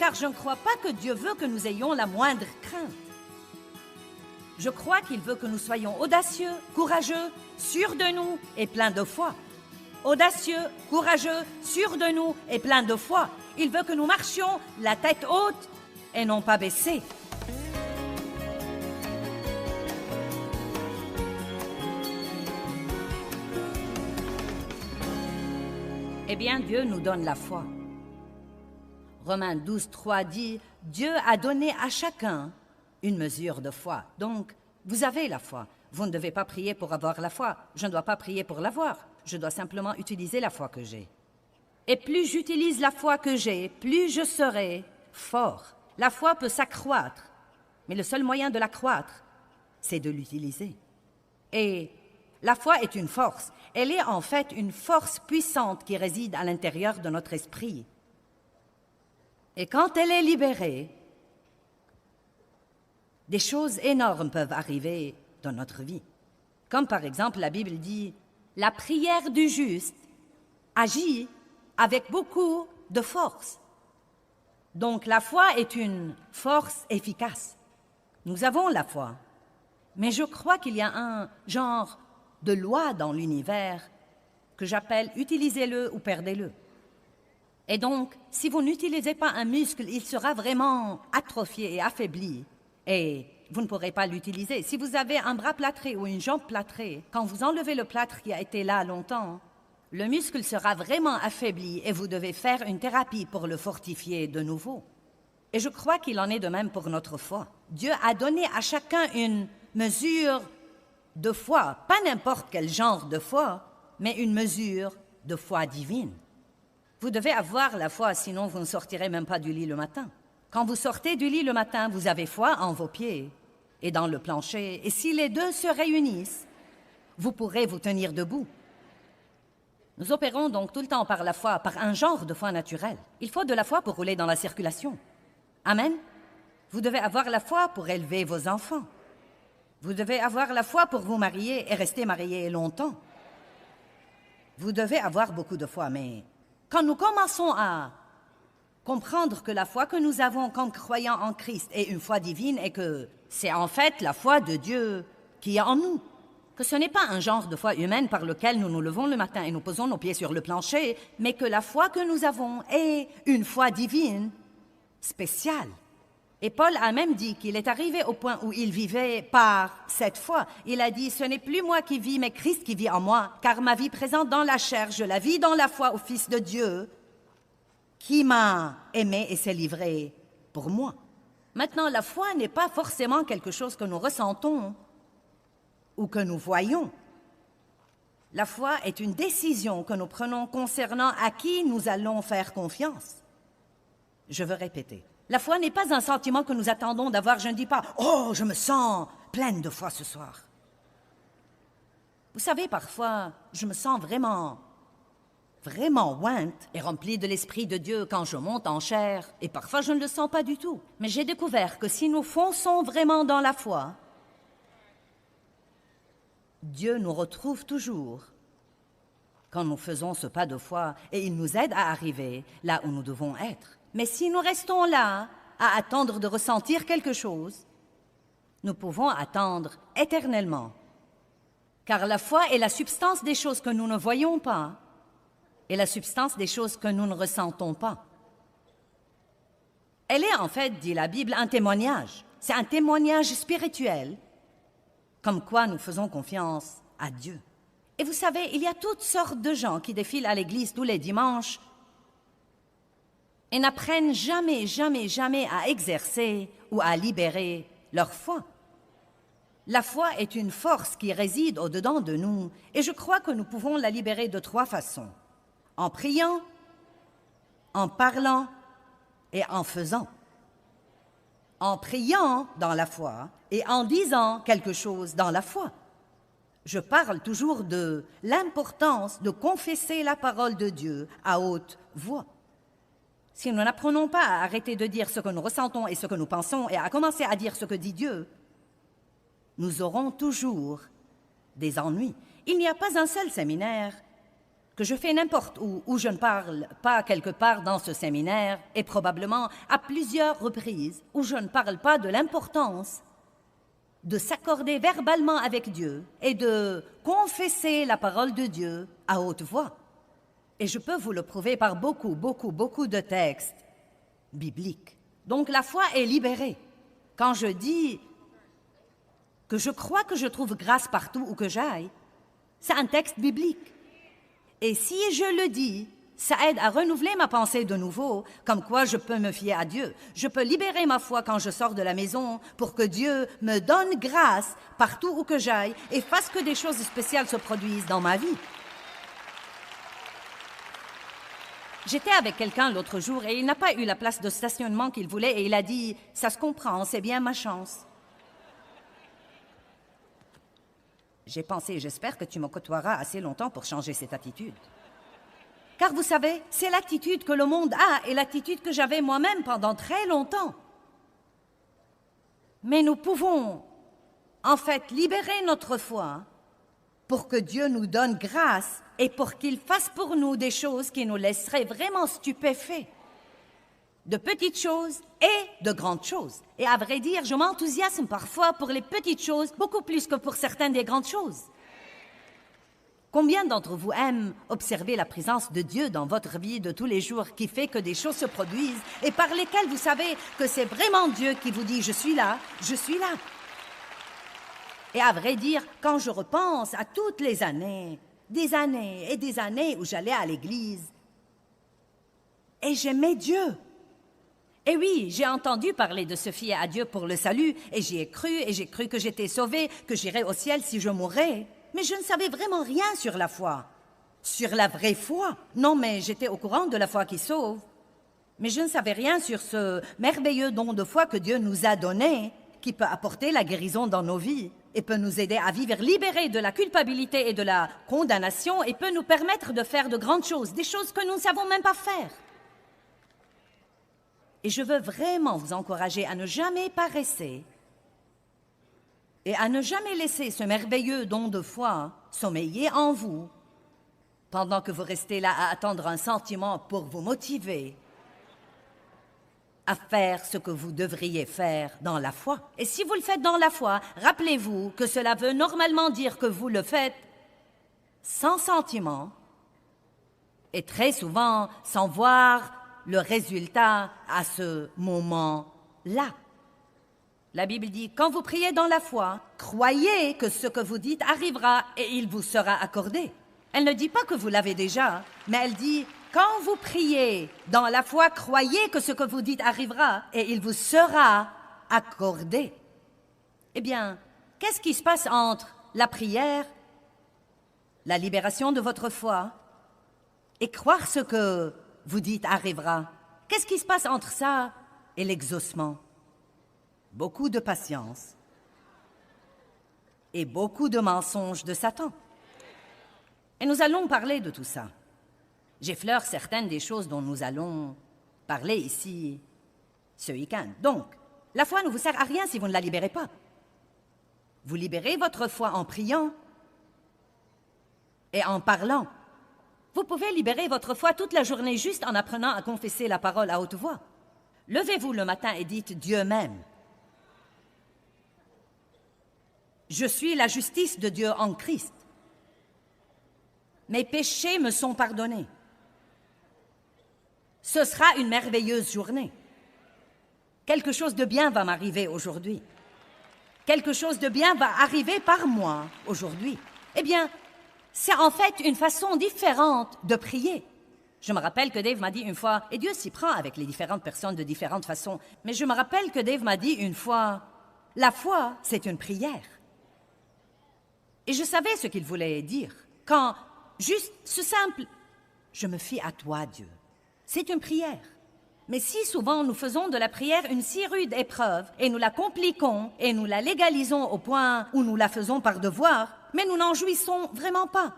car je ne crois pas que Dieu veut que nous ayons la moindre crainte. Je crois qu'il veut que nous soyons audacieux, courageux, sûrs de nous et pleins de foi. Audacieux, courageux, sûrs de nous et pleins de foi. Il veut que nous marchions la tête haute et non pas baissée. Eh bien, Dieu nous donne la foi. Romains 12, 3 dit « Dieu a donné à chacun une mesure de foi. » Donc, vous avez la foi. Vous ne devez pas prier pour avoir la foi. Je ne dois pas prier pour l'avoir. Je dois simplement utiliser la foi que j'ai. Et plus j'utilise la foi que j'ai, plus je serai fort. La foi peut s'accroître, mais le seul moyen de l'accroître, c'est de l'utiliser. Et la foi est une force. Elle est en fait une force puissante qui réside à l'intérieur de notre esprit. Et quand elle est libérée, des choses énormes peuvent arriver dans notre vie. Comme par exemple, la Bible dit « La prière du juste agit avec beaucoup de force. » Donc la foi est une force efficace. Nous avons la foi, mais je crois qu'il y a un genre de loi dans l'univers que j'appelle « utilisez-le ou perdez-le ». Et donc, si vous n'utilisez pas un muscle, il sera vraiment atrophié et affaibli, et vous ne pourrez pas l'utiliser. Si vous avez un bras plâtré ou une jambe plâtrée, quand vous enlevez le plâtre qui a été là longtemps, le muscle sera vraiment affaibli et vous devez faire une thérapie pour le fortifier de nouveau. Et je crois qu'il en est de même pour notre foi. Dieu a donné à chacun une mesure de foi, pas n'importe quel genre de foi, mais une mesure de foi divine. Vous devez avoir la foi, sinon vous ne sortirez même pas du lit le matin. Quand vous sortez du lit le matin, vous avez foi en vos pieds et dans le plancher, et si les deux se réunissent, vous pourrez vous tenir debout. Nous opérons donc tout le temps par la foi, par un genre de foi naturelle. Il faut de la foi pour rouler dans la circulation. Amen. Vous devez avoir la foi pour élever vos enfants. Vous devez avoir la foi pour vous marier et rester marié longtemps. Vous devez avoir beaucoup de foi, mais quand nous commençons à comprendre que la foi que nous avons comme croyants en Christ est une foi divine et que c'est en fait la foi de Dieu qui est en nous, que ce n'est pas un genre de foi humaine par lequel nous nous levons le matin et nous posons nos pieds sur le plancher, mais que la foi que nous avons est une foi divine spéciale. Et Paul a même dit qu'il est arrivé au point où il vivait par cette foi. Il a dit « Ce n'est plus moi qui vis, mais Christ qui vit en moi, car ma vie présente dans la chair, je la vis dans la foi au Fils de Dieu, qui m'a aimé et s'est livré pour moi. » Maintenant, la foi n'est pas forcément quelque chose que nous ressentons ou que nous voyons. La foi est une décision que nous prenons concernant à qui nous allons faire confiance. Je veux répéter. La foi n'est pas un sentiment que nous attendons d'avoir. Je ne dis pas « Oh, je me sens pleine de foi ce soir. » Vous savez, parfois, je me sens vraiment ointe et remplie de l'Esprit de Dieu quand je monte en chair, et parfois je ne le sens pas du tout. Mais j'ai découvert que si nous fonçons vraiment dans la foi, Dieu nous retrouve toujours quand nous faisons ce pas de foi et il nous aide à arriver là où nous devons être. Mais si nous restons là à attendre de ressentir quelque chose, nous pouvons attendre éternellement. Car la foi est la substance des choses que nous ne voyons pas et la substance des choses que nous ne ressentons pas. Elle est en fait, dit la Bible, un témoignage. C'est un témoignage spirituel, comme quoi nous faisons confiance à Dieu. Et vous savez, il y a toutes sortes de gens qui défilent à l'église tous les dimanches et n'apprennent jamais à exercer ou à libérer leur foi. La foi est une force qui réside au-dedans de nous et je crois que nous pouvons la libérer de 3 façons. En priant, en parlant et en faisant. En priant dans la foi et en disant quelque chose dans la foi. Je parle toujours de l'importance de confesser la parole de Dieu à haute voix. Si nous n'apprenons pas à arrêter de dire ce que nous ressentons et ce que nous pensons et à commencer à dire ce que dit Dieu, nous aurons toujours des ennuis. Il n'y a pas un seul séminaire que je fais n'importe où je ne parle pas quelque part dans ce séminaire, et probablement à plusieurs reprises, où je ne parle pas de l'importance de s'accorder verbalement avec Dieu et de confesser la parole de Dieu à haute voix. Et je peux vous le prouver par beaucoup de textes bibliques. Donc la foi est libérée. Quand je dis que je crois que je trouve grâce partout où que j'aille, c'est un texte biblique. Et si je le dis, ça aide à renouveler ma pensée de nouveau, comme quoi je peux me fier à Dieu. Je peux libérer ma foi quand je sors de la maison pour que Dieu me donne grâce partout où que j'aille et fasse que des choses spéciales se produisent dans ma vie. J'étais avec quelqu'un l'autre jour et il n'a pas eu la place de stationnement qu'il voulait et il a dit « Ça se comprend, c'est bien ma chance ». J'ai pensé, j'espère que tu me côtoieras assez longtemps pour changer cette attitude. Car vous savez, c'est l'attitude que le monde a et l'attitude que j'avais moi-même pendant très longtemps. Mais nous pouvons, en fait, libérer notre foi pour que Dieu nous donne grâce et pour qu'il fasse pour nous des choses qui nous laisseraient vraiment stupéfaits. De petites choses et de grandes choses. Et à vrai dire, je m'enthousiasme parfois pour les petites choses, beaucoup plus que pour certaines des grandes choses. Combien d'entre vous aiment observer la présence de Dieu dans votre vie de tous les jours qui fait que des choses se produisent et par lesquelles vous savez que c'est vraiment Dieu qui vous dit « Je suis là, je suis là ». Et à vrai dire, quand je repense à toutes les années, des années et des années où j'allais à l'église, et j'aimais Dieu. Et oui, j'ai entendu parler de se fier à Dieu pour le salut, et j'y ai cru, et j'ai cru que j'étais sauvée, que j'irais au ciel si je mourais. Mais je ne savais vraiment rien sur la foi, sur la vraie foi. Non, mais j'étais au courant de la foi qui sauve. Mais je ne savais rien sur ce merveilleux don de foi que Dieu nous a donné, qui peut apporter la guérison dans nos vies, et peut nous aider à vivre libérés de la culpabilité et de la condamnation, et peut nous permettre de faire de grandes choses, des choses que nous ne savons même pas faire. Et je veux vraiment vous encourager à ne jamais paresser et à ne jamais laisser ce merveilleux don de foi sommeiller en vous pendant que vous restez là à attendre un sentiment pour vous motiver à faire ce que vous devriez faire dans la foi. Et si vous le faites dans la foi, rappelez-vous que cela veut normalement dire que vous le faites sans sentiment et très souvent sans voir le résultat à ce moment-là. La Bible dit, quand vous priez dans la foi, croyez que ce que vous dites arrivera et il vous sera accordé. Elle ne dit pas que vous l'avez déjà, mais elle dit, quand vous priez dans la foi, croyez que ce que vous dites arrivera et il vous sera accordé. Eh bien, qu'est-ce qui se passe entre la prière, la libération de votre foi et croire ce que vous dites arrivera? Qu'est-ce qui se passe entre ça et l'exaucement? Beaucoup de patience et beaucoup de mensonges de Satan. Et nous allons parler de tout ça. J'effleure certaines des choses dont nous allons parler ici ce week-end. Donc, la foi ne vous sert à rien si vous ne la libérez pas. Vous libérez votre foi en priant et en parlant. Vous pouvez libérer votre foi toute la journée juste en apprenant à confesser la parole à haute voix. Levez-vous le matin et dites « Dieu m'aime ». Je suis la justice de Dieu en Christ. Mes péchés me sont pardonnés. Ce sera une merveilleuse journée. Quelque chose de bien va m'arriver aujourd'hui. Quelque chose de bien va arriver par moi aujourd'hui. Eh bien, c'est en fait une façon différente de prier. Je me rappelle que Dave m'a dit une fois, et Dieu s'y prend avec les différentes personnes de différentes façons, mais je me rappelle que Dave m'a dit une fois, la foi, c'est une prière. Et je savais ce qu'il voulait dire. Quand, juste ce simple, je me fie à toi, Dieu. C'est une prière. Mais si souvent nous faisons de la prière une si rude épreuve, et nous la compliquons, et nous la légalisons au point où nous la faisons par devoir, mais nous n'en jouissons vraiment pas.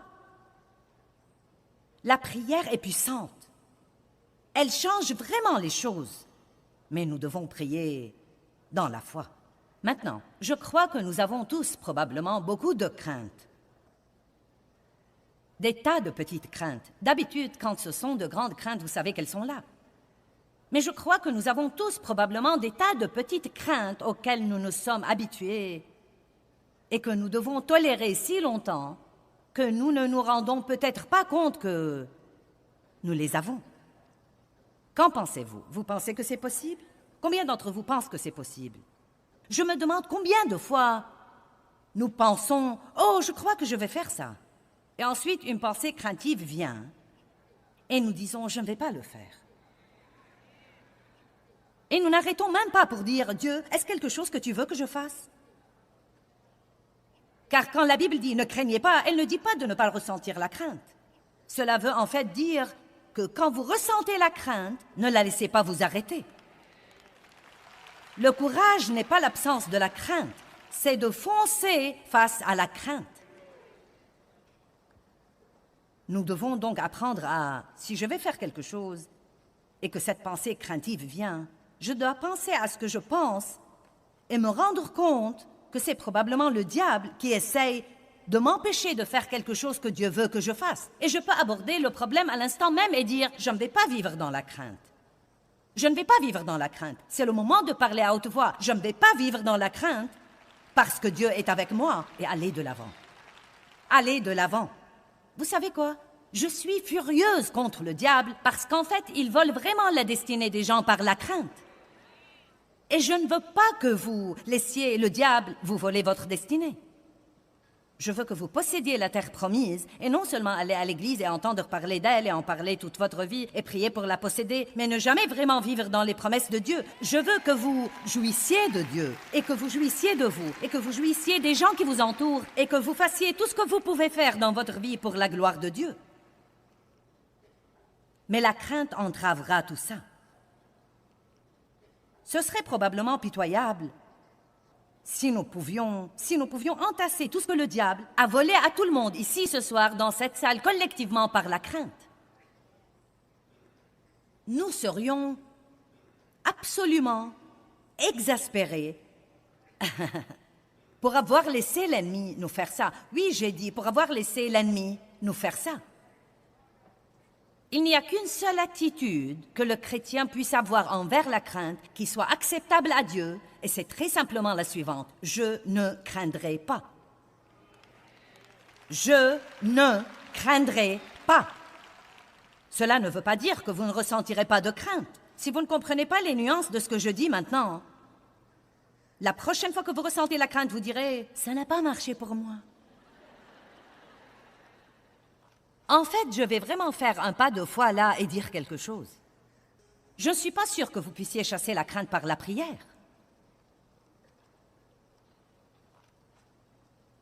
La prière est puissante. Elle change vraiment les choses. Mais nous devons prier dans la foi. Maintenant, je crois que nous avons tous probablement beaucoup de craintes. Des tas de petites craintes. D'habitude, quand ce sont de grandes craintes, vous savez qu'elles sont là. Mais je crois que nous avons tous probablement des tas de petites craintes auxquelles nous nous sommes habitués et que nous devons tolérer si longtemps que nous ne nous rendons peut-être pas compte que nous les avons. Qu'en pensez-vous? Vous pensez que c'est possible? Combien d'entre vous pensent que c'est possible? Je me demande combien de fois nous pensons « Oh, je crois que je vais faire ça ». Et ensuite, une pensée craintive vient et nous disons « Je ne vais pas le faire ». Et nous n'arrêtons même pas pour dire « Dieu, est-ce quelque chose que tu veux que je fasse ?» Car quand la Bible dit « Ne craignez pas », elle ne dit pas de ne pas ressentir la crainte. Cela veut en fait dire que quand vous ressentez la crainte, ne la laissez pas vous arrêter. Le courage n'est pas l'absence de la crainte, c'est de foncer face à la crainte. Nous devons donc apprendre à, si je vais faire quelque chose et que cette pensée craintive vient, je dois penser à ce que je pense et me rendre compte que c'est probablement le diable qui essaye de m'empêcher de faire quelque chose que Dieu veut que je fasse. Et je peux aborder le problème à l'instant même et dire « Je ne vais pas vivre dans la crainte. Je ne vais pas vivre dans la crainte. C'est le moment de parler à haute voix. Je ne vais pas vivre dans la crainte parce que Dieu est avec moi et aller de l'avant. Aller de l'avant. Vous savez quoi? Je suis furieuse contre le diable parce qu'en fait, il vole vraiment la destinée des gens par la crainte. Et je ne veux pas que vous laissiez le diable vous voler votre destinée. Je veux que vous possédiez la terre promise et non seulement aller à l'église et entendre parler d'elle et en parler toute votre vie et prier pour la posséder, mais ne jamais vraiment vivre dans les promesses de Dieu. Je veux que vous jouissiez de Dieu et que vous jouissiez de vous et que vous jouissiez des gens qui vous entourent et que vous fassiez tout ce que vous pouvez faire dans votre vie pour la gloire de Dieu. Mais la crainte entravera tout ça. Ce serait probablement pitoyable si nous pouvions entasser tout ce que le diable a volé à tout le monde ici ce soir dans cette salle collectivement par la crainte. Nous serions absolument exaspérés pour avoir laissé l'ennemi nous faire ça. Oui, j'ai dit, pour avoir laissé l'ennemi nous faire ça. Il n'y a qu'une seule attitude que le chrétien puisse avoir envers la crainte qui soit acceptable à Dieu, et c'est très simplement la suivante. Je ne craindrai pas. Je ne craindrai pas. Cela ne veut pas dire que vous ne ressentirez pas de crainte. Si vous ne comprenez pas les nuances de ce que je dis maintenant, la prochaine fois que vous ressentez la crainte, vous direz « ça n'a pas marché pour moi ». En fait, je vais vraiment faire un pas de foi là et dire quelque chose. Je ne suis pas sûre que vous puissiez chasser la crainte par la prière.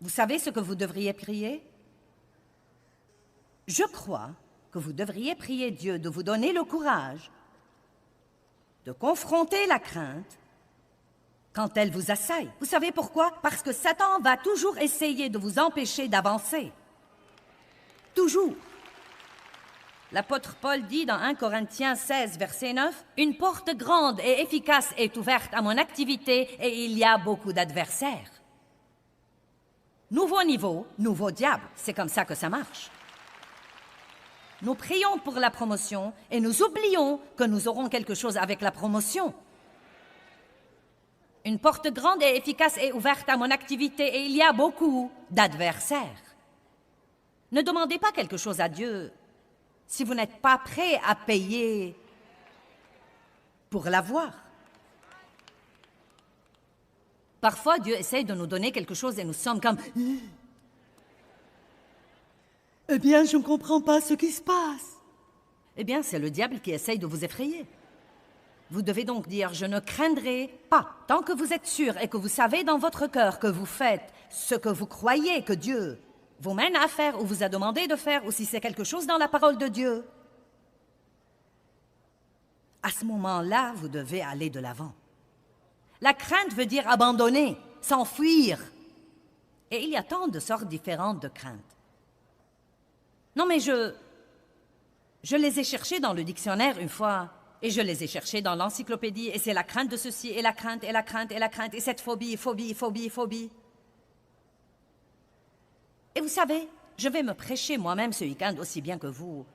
Vous savez ce que vous devriez prier? Je crois que vous devriez prier Dieu de vous donner le courage de confronter la crainte quand elle vous assaille. Vous savez pourquoi? Parce que Satan va toujours essayer de vous empêcher d'avancer. Toujours. L'apôtre Paul dit dans 1 Corinthiens 16, verset 9, « Une porte grande et efficace est ouverte à mon activité et il y a beaucoup d'adversaires. » Nouveau niveau, nouveau diable, c'est comme ça que ça marche. Nous prions pour la promotion et nous oublions que nous aurons quelque chose avec la promotion. Une porte grande et efficace est ouverte à mon activité et il y a beaucoup d'adversaires. Ne demandez pas quelque chose à Dieu si vous n'êtes pas prêt à payer pour l'avoir. Parfois, Dieu essaie de nous donner quelque chose et nous sommes comme « Eh bien, je ne comprends pas ce qui se passe. » Eh bien, c'est le diable qui essaye de vous effrayer. Vous devez donc dire « Je ne craindrai pas ». Tant que vous êtes sûr et que vous savez dans votre cœur que vous faites ce que vous croyez que Dieu vous mène à faire ou vous a demandé de faire, ou si c'est quelque chose dans la parole de Dieu, à ce moment-là, vous devez aller de l'avant. La crainte veut dire abandonner, s'enfuir. Et il y a tant de sortes différentes de craintes. Non, mais je les ai cherchées dans le dictionnaire une fois, et je les ai cherchées dans l'encyclopédie, et c'est la crainte de ceci, et la crainte, et la crainte, et la crainte, et cette phobie, phobie, phobie, phobie. Et vous savez, je vais me prêcher moi-même ce week-end aussi bien que vous.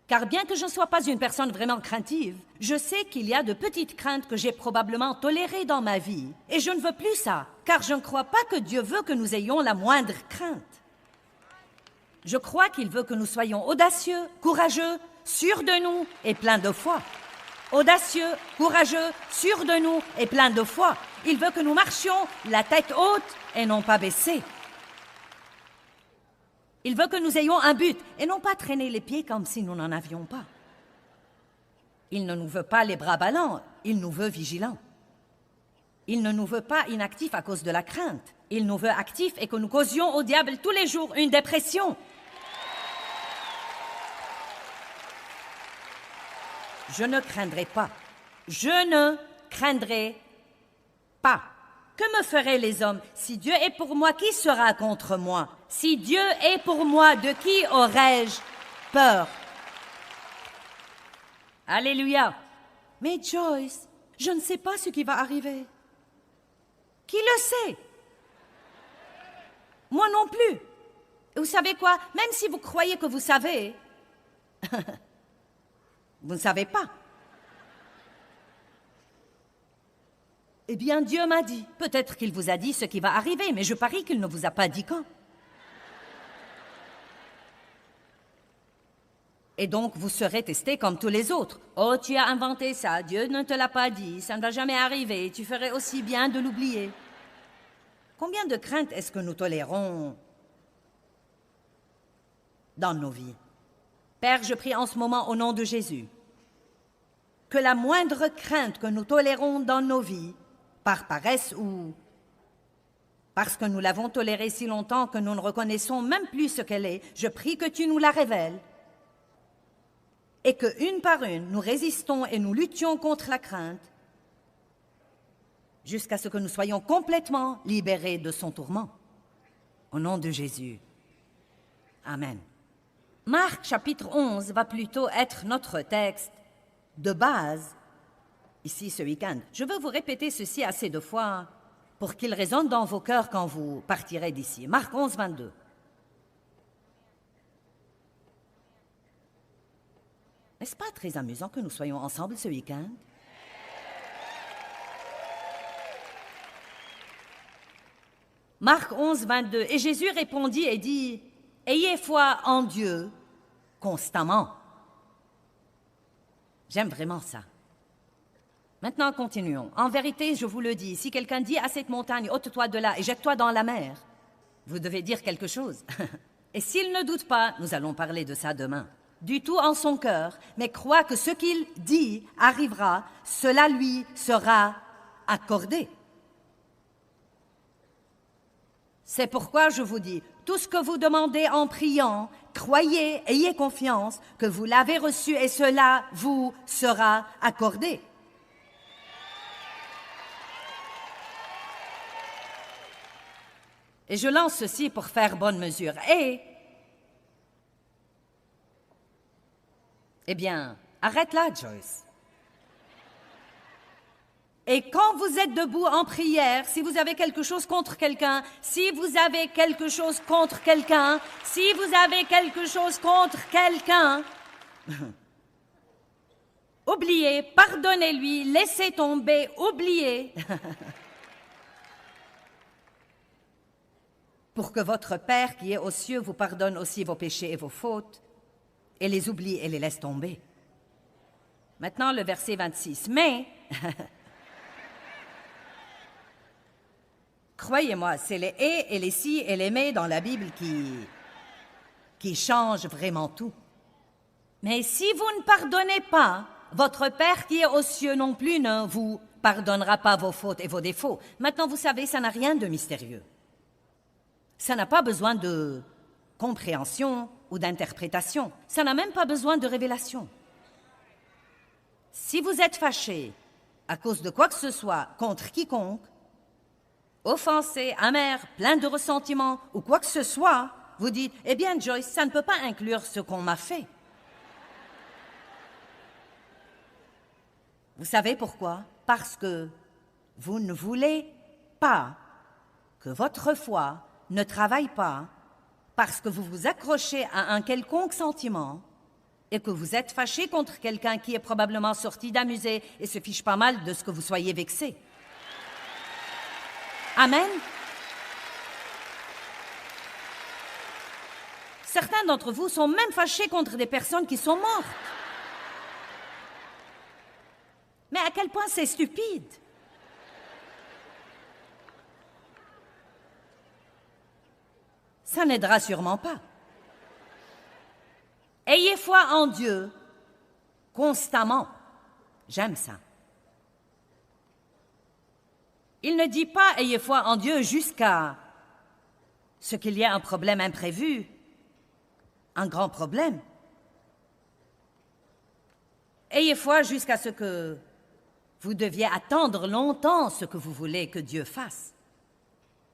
Car bien que je ne sois pas une personne vraiment craintive, je sais qu'il y a de petites craintes que j'ai probablement tolérées dans ma vie. Et je ne veux plus ça, car je ne crois pas que Dieu veut que nous ayons la moindre crainte. Je crois qu'il veut que nous soyons audacieux, courageux, sûrs de nous et pleins de foi. Audacieux, courageux, sûrs de nous et pleins de foi. Il veut que nous marchions la tête haute et non pas baissée. Il veut que nous ayons un but et non pas traîner les pieds comme si nous n'en avions pas. Il ne nous veut pas les bras ballants, il nous veut vigilants. Il ne nous veut pas inactifs à cause de la crainte. Il nous veut actifs et que nous causions au diable tous les jours une dépression. Je ne craindrai pas. Je ne craindrai pas. Que me feraient les hommes? Si Dieu est pour moi, qui sera contre moi? Si Dieu est pour moi, de qui aurais-je peur? Alléluia. Mais Joyce, je ne sais pas ce qui va arriver. Qui le sait? Moi non plus. Et vous savez quoi? Même si vous croyez que vous savez, vous ne savez pas. Eh bien, Dieu m'a dit. Peut-être qu'il vous a dit ce qui va arriver, mais je parie qu'il ne vous a pas dit quand. Et donc, vous serez testé comme tous les autres. Oh, tu as inventé ça, Dieu ne te l'a pas dit, ça ne va jamais arriver, tu ferais aussi bien de l'oublier. Combien de craintes est-ce que nous tolérons dans nos vies? Père, je prie en ce moment au nom de Jésus que la moindre crainte que nous tolérons dans nos vies, par paresse ou parce que nous l'avons tolérée si longtemps que nous ne reconnaissons même plus ce qu'elle est, je prie que tu nous la révèles et que, une par une, nous résistons et nous luttions contre la crainte jusqu'à ce que nous soyons complètement libérés de son tourment. Au nom de Jésus. Amen. Marc chapitre 11 va plutôt être notre texte de base ici ce week-end. Je veux vous répéter ceci assez de fois pour qu'il résonne dans vos cœurs quand vous partirez d'ici. Marc 11, 22. N'est-ce pas très amusant que nous soyons ensemble ce week-end? Marc 11, 22. Et Jésus répondit et dit, « Ayez foi en Dieu constamment. » J'aime vraiment ça. Maintenant, continuons. En vérité, je vous le dis, si quelqu'un dit à cette montagne, « ôte-toi de là et jette-toi dans la mer », vous devez dire quelque chose. Et s'il ne doute pas, nous allons parler de ça demain, du tout en son cœur, mais croit que ce qu'il dit arrivera, cela lui sera accordé. C'est pourquoi je vous dis, tout ce que vous demandez en priant, croyez, ayez confiance que vous l'avez reçu et cela vous sera accordé. Et je lance ceci pour faire bonne mesure. Eh bien, arrête là, Joyce. Et quand vous êtes debout en prière, si vous avez quelque chose contre quelqu'un, si vous avez quelque chose contre quelqu'un, si vous avez quelque chose contre quelqu'un, oubliez, pardonnez-lui, laissez tomber, oubliez. Pour que votre Père qui est aux cieux vous pardonne aussi vos péchés et vos fautes, et les oublie et les laisse tomber. Maintenant, le verset 26. Mais, croyez-moi, c'est les « et les « si » et les « mais » dans la Bible qui changent vraiment tout. Mais si vous ne pardonnez pas, votre Père qui est aux cieux non plus ne vous pardonnera pas vos fautes et vos défauts. Maintenant, vous savez, ça n'a rien de mystérieux. Ça n'a pas besoin de compréhension ou d'interprétation. Ça n'a même pas besoin de révélation. Si vous êtes fâché à cause de quoi que ce soit contre quiconque, offensé, amer, plein de ressentiment ou quoi que ce soit, vous dites, « Eh bien, Joyce, ça ne peut pas inclure ce qu'on m'a fait. » Vous savez pourquoi? Parce que vous ne voulez pas que votre foi ne travaille pas parce que vous vous accrochez à un quelconque sentiment et que vous êtes fâché contre quelqu'un qui est probablement sorti d'un musée et se fiche pas mal de ce que vous soyez vexé. Amen. Certains d'entre vous sont même fâchés contre des personnes qui sont mortes. Mais à quel point c'est stupide. Ça n'aidera sûrement pas. Ayez foi en Dieu constamment. J'aime ça. Il ne dit pas ayez foi en Dieu jusqu'à ce qu'il y ait un problème imprévu, un grand problème. Ayez foi jusqu'à ce que vous deviez attendre longtemps ce que vous voulez que Dieu fasse.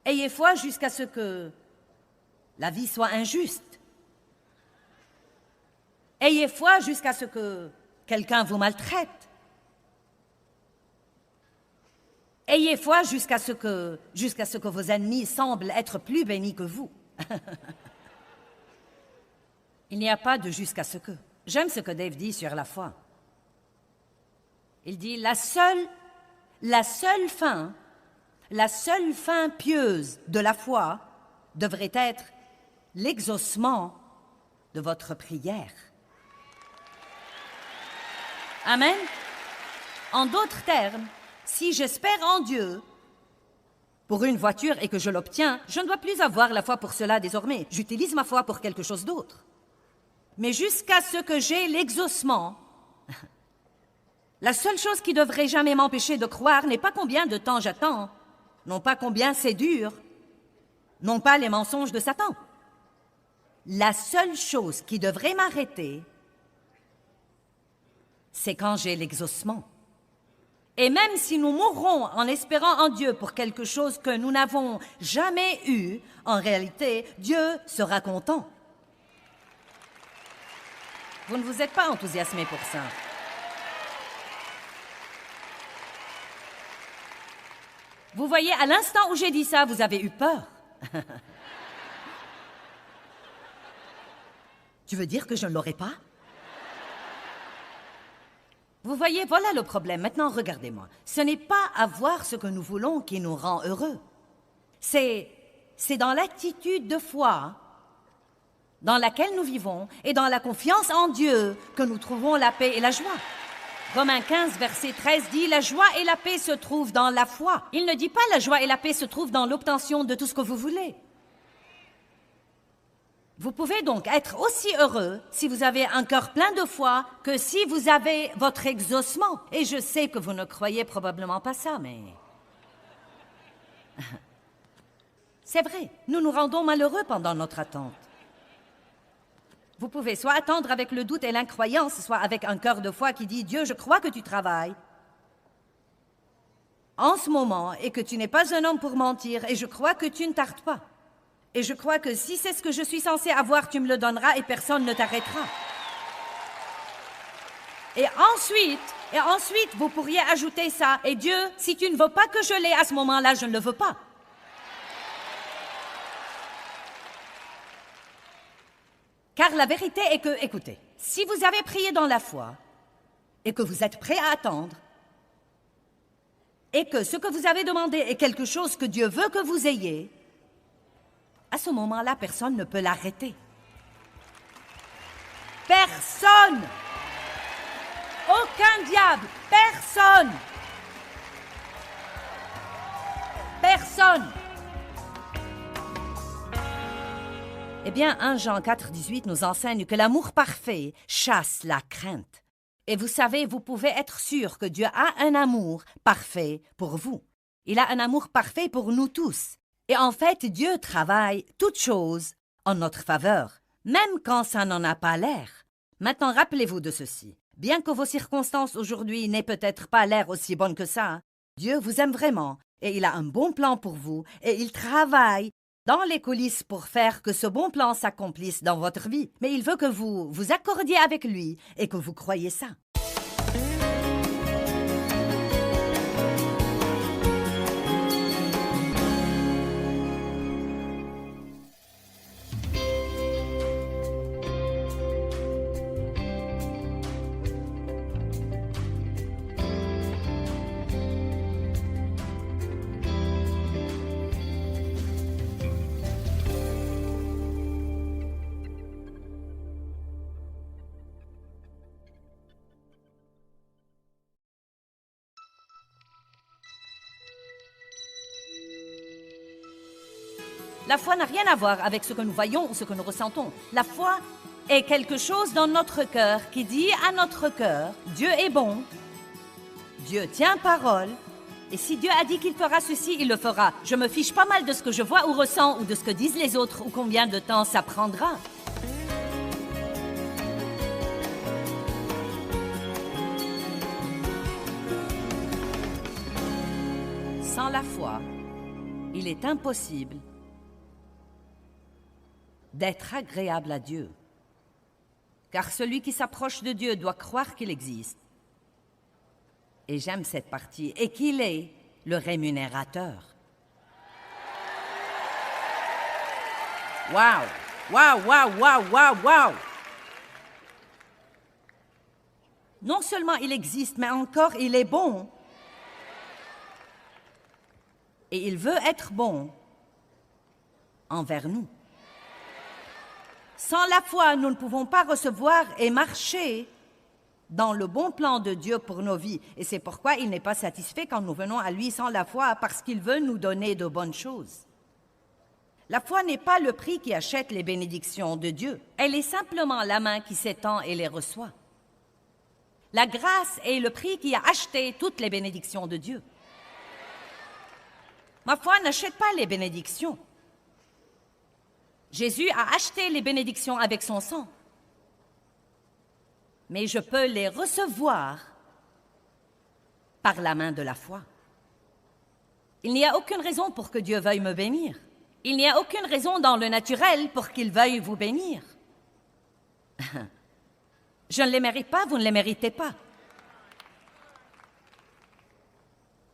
Ayez foi jusqu'à ce que la vie soit injuste. Ayez foi jusqu'à ce que quelqu'un vous maltraite. Ayez foi jusqu'à ce que vos ennemis semblent être plus bénis que vous. Il n'y a pas de jusqu'à ce que. J'aime ce que Dave dit sur la foi. Il dit la seule fin pieuse de la foi devrait être l'exaucement de votre prière. Amen. En d'autres termes, si j'espère en Dieu pour une voiture et que je l'obtiens, je ne dois plus avoir la foi pour cela désormais. J'utilise ma foi pour quelque chose d'autre. Mais jusqu'à ce que j'ai l'exaucement, la seule chose qui devrait jamais m'empêcher de croire n'est pas combien de temps j'attends, non pas combien c'est dur, non pas les mensonges de Satan. La seule chose qui devrait m'arrêter, c'est quand j'ai l'exaucement. Et même si nous mourrons en espérant en Dieu pour quelque chose que nous n'avons jamais eu, en réalité, Dieu sera content. Vous ne vous êtes pas enthousiasmé pour ça. Vous voyez, à l'instant où j'ai dit ça, vous avez eu peur. Tu veux dire que je ne l'aurai pas? Vous voyez, voilà le problème. Maintenant, regardez-moi. Ce n'est pas avoir ce que nous voulons qui nous rend heureux. C'est dans l'attitude de foi dans laquelle nous vivons et dans la confiance en Dieu que nous trouvons la paix et la joie. Romains 15, verset 13 dit « La joie et la paix se trouvent dans la foi ». Il ne dit pas « La joie et la paix se trouvent dans l'obtention de tout ce que vous voulez ». Vous pouvez donc être aussi heureux si vous avez un cœur plein de foi que si vous avez votre exaucement. Et je sais que vous ne croyez probablement pas ça, mais... C'est vrai, nous nous rendons malheureux pendant notre attente. Vous pouvez soit attendre avec le doute et l'incroyance, soit avec un cœur de foi qui dit « Dieu, je crois que tu travailles en ce moment et que tu n'es pas un homme pour mentir et je crois que tu ne tardes pas. Et je crois que si c'est ce que je suis censé avoir, tu me le donneras et personne ne t'arrêtera. » Et ensuite, vous pourriez ajouter ça « Et Dieu, si tu ne veux pas que je l'ai à ce moment-là, je ne le veux pas. » Car la vérité est que, écoutez, si vous avez prié dans la foi et que vous êtes prêt à attendre et que ce que vous avez demandé est quelque chose que Dieu veut que vous ayez, à ce moment-là, personne ne peut l'arrêter. Personne! Aucun diable! Personne! Personne! Eh bien, 1 Jean 4, 18 nous enseigne que l'amour parfait chasse la crainte. Et vous savez, vous pouvez être sûr que Dieu a un amour parfait pour vous. Il a un amour parfait pour nous tous. Et en fait, Dieu travaille toutes choses en notre faveur, même quand ça n'en a pas l'air. Maintenant, rappelez-vous de ceci. Bien que vos circonstances aujourd'hui n'aient peut-être pas l'air aussi bonnes que ça, Dieu vous aime vraiment et il a un bon plan pour vous et il travaille dans les coulisses pour faire que ce bon plan s'accomplisse dans votre vie. Mais il veut que vous vous accordiez avec lui et que vous croyiez ça. La foi n'a rien à voir avec ce que nous voyons ou ce que nous ressentons. La foi est quelque chose dans notre cœur qui dit à notre cœur, Dieu est bon, Dieu tient parole, et si Dieu a dit qu'il fera ceci, il le fera. Je me fiche pas mal de ce que je vois ou ressens ou de ce que disent les autres ou combien de temps ça prendra. Sans la foi, il est impossible d'être agréable à Dieu. Car celui qui s'approche de Dieu doit croire qu'il existe. Et j'aime cette partie, et qu'il est le rémunérateur. Waouh! Waouh, waouh, waouh, waouh, waouh! Non seulement il existe, mais encore il est bon. Et il veut être bon envers nous. Sans la foi, nous ne pouvons pas recevoir et marcher dans le bon plan de Dieu pour nos vies. Et c'est pourquoi il n'est pas satisfait quand nous venons à lui sans la foi, parce qu'il veut nous donner de bonnes choses. La foi n'est pas le prix qui achète les bénédictions de Dieu. Elle est simplement la main qui s'étend et les reçoit. La grâce est le prix qui a acheté toutes les bénédictions de Dieu. Ma foi n'achète pas les bénédictions. Jésus a acheté les bénédictions avec son sang. Mais je peux les recevoir par la main de la foi. Il n'y a aucune raison pour que Dieu veuille me bénir. Il n'y a aucune raison dans le naturel pour qu'il veuille vous bénir. Je ne les mérite pas, vous ne les méritez pas.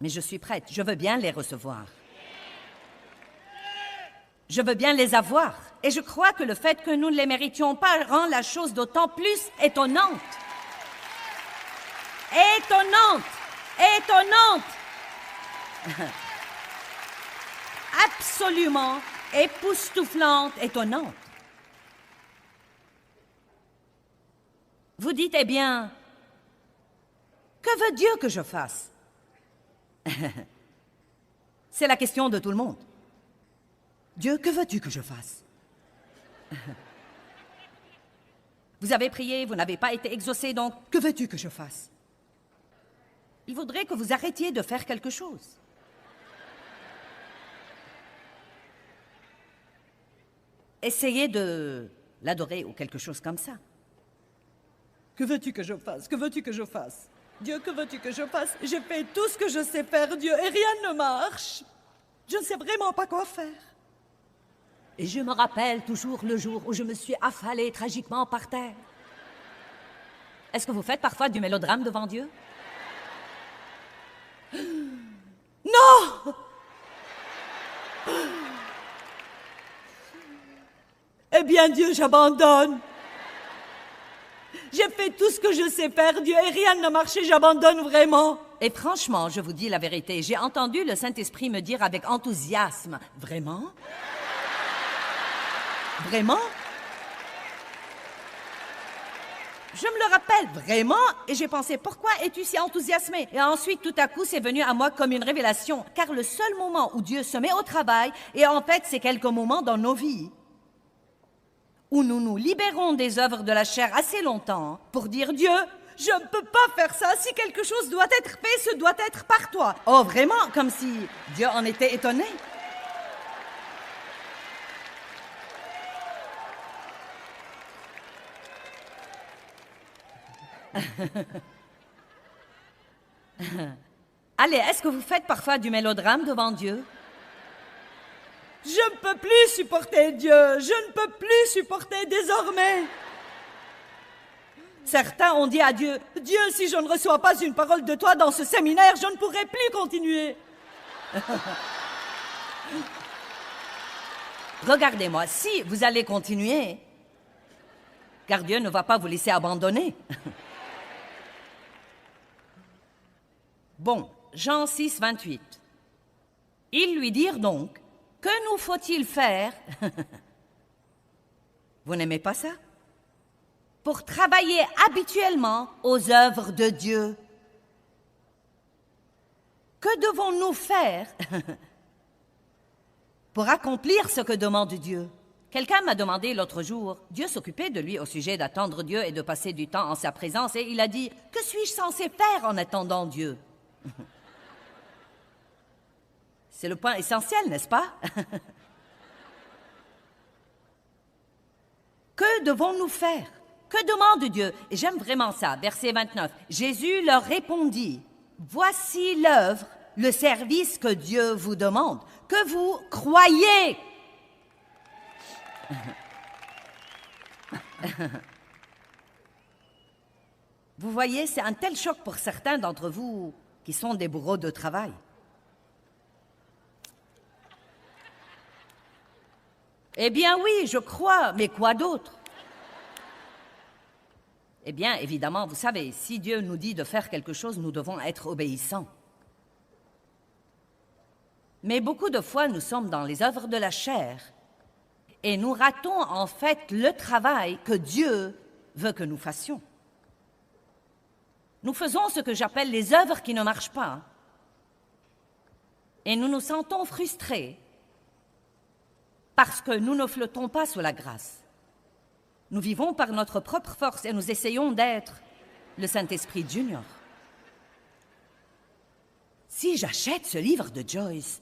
Mais je suis prête, je veux bien les recevoir. Je veux bien les avoir. Et je crois que le fait que nous ne les méritions pas rend la chose d'autant plus étonnante. Étonnante! Étonnante! Absolument époustouflante, étonnante. Vous dites, eh bien, que veut Dieu que je fasse? C'est la question de tout le monde. Dieu, que veux-tu que je fasse? Vous avez prié, vous n'avez pas été exaucé, donc que veux-tu que je fasse? Il faudrait que vous arrêtiez de faire quelque chose. Essayez de l'adorer ou quelque chose comme ça. Que veux-tu que je fasse? Que veux-tu que je fasse? Dieu, que veux-tu que je fasse? J'ai fait tout ce que je sais faire, Dieu, et rien ne marche. Je ne sais vraiment pas quoi faire. Et je me rappelle toujours le jour où je me suis affalée tragiquement par terre. Est-ce que vous faites parfois du mélodrame devant Dieu? Non! Eh bien, Dieu, j'abandonne. J'ai fait tout ce que je sais faire, Dieu, et rien n'a marché, j'abandonne vraiment. Et franchement, je vous dis la vérité, j'ai entendu le Saint-Esprit me dire avec enthousiasme, « Vraiment? Vraiment? » Je me le rappelle, vraiment, et j'ai pensé, pourquoi es-tu si enthousiasmé? Et ensuite, tout à coup, c'est venu à moi comme une révélation, car le seul moment où Dieu se met au travail, et en fait, c'est quelques moments dans nos vies, où nous nous libérons des œuvres de la chair assez longtemps pour dire, Dieu, je ne peux pas faire ça, si quelque chose doit être fait, ce doit être par toi. Oh, vraiment, comme si Dieu en était étonné. Allez, est-ce que vous faites parfois du mélodrame devant Dieu? Je ne peux plus supporter Dieu, je ne peux plus supporter désormais. Certains ont dit à Dieu, Dieu, si je ne reçois pas une parole de toi dans ce séminaire, je ne pourrai plus continuer. Regardez-moi, si vous allez continuer, car Dieu ne va pas vous laisser abandonner. Bon, Jean 6, 28. Ils lui dirent donc, que nous faut-il faire? Vous n'aimez pas ça? Pour travailler habituellement aux œuvres de Dieu. Que devons-nous faire pour accomplir ce que demande Dieu. Quelqu'un m'a demandé l'autre jour, Dieu s'occupait de lui au sujet d'attendre Dieu et de passer du temps en sa présence, et il a dit, « Que suis-je censé faire en attendant Dieu ?» C'est le point essentiel, n'est-ce pas? Que devons-nous faire? Que demande Dieu? Et j'aime vraiment ça, verset 29. Jésus leur répondit, « Voici l'œuvre, le service que Dieu vous demande, que vous croyez. » Vous voyez, c'est un tel choc pour certains d'entre vous qui sont des bourreaux de travail. Eh bien oui, je crois, mais quoi d'autre? Eh bien, évidemment, vous savez, si Dieu nous dit de faire quelque chose, nous devons être obéissants. Mais beaucoup de fois, nous sommes dans les œuvres de la chair et nous ratons en fait le travail que Dieu veut que nous fassions. Nous faisons ce que j'appelle les œuvres qui ne marchent pas et nous nous sentons frustrés parce que nous ne flottons pas sous la grâce. Nous vivons par notre propre force et nous essayons d'être le Saint-Esprit Junior. Si j'achète ce livre de Joyce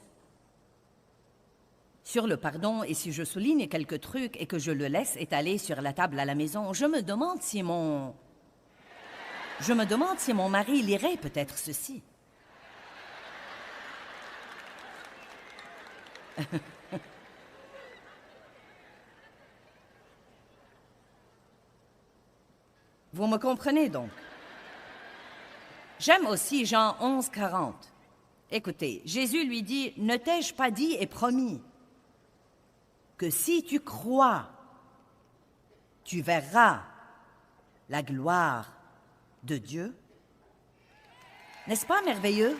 sur le pardon et si je souligne quelques trucs et que je le laisse étaler sur la table à la maison, je me demande si mon mari lirait peut-être ceci. Vous me comprenez donc? J'aime aussi Jean 11, 40. Écoutez, Jésus lui dit, « Ne t'ai-je pas dit et promis que si tu crois, tu verras la gloire de Dieu? » N'est-ce pas merveilleux?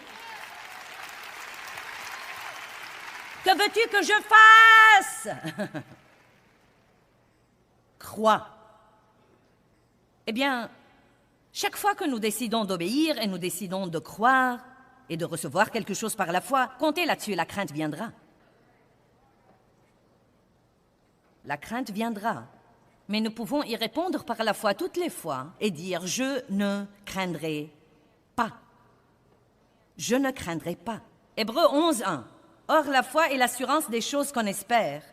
Que veux-tu que je fasse? Crois. Eh bien, chaque fois que nous décidons d'obéir et nous décidons de croire et de recevoir quelque chose par la foi, comptez là-dessus, la crainte viendra. La crainte viendra, mais nous pouvons y répondre par la foi toutes les fois et dire « Je ne craindrai pas. Je ne craindrai pas. » Hébreux 11, 1. Or, la foi est l'assurance des choses qu'on espère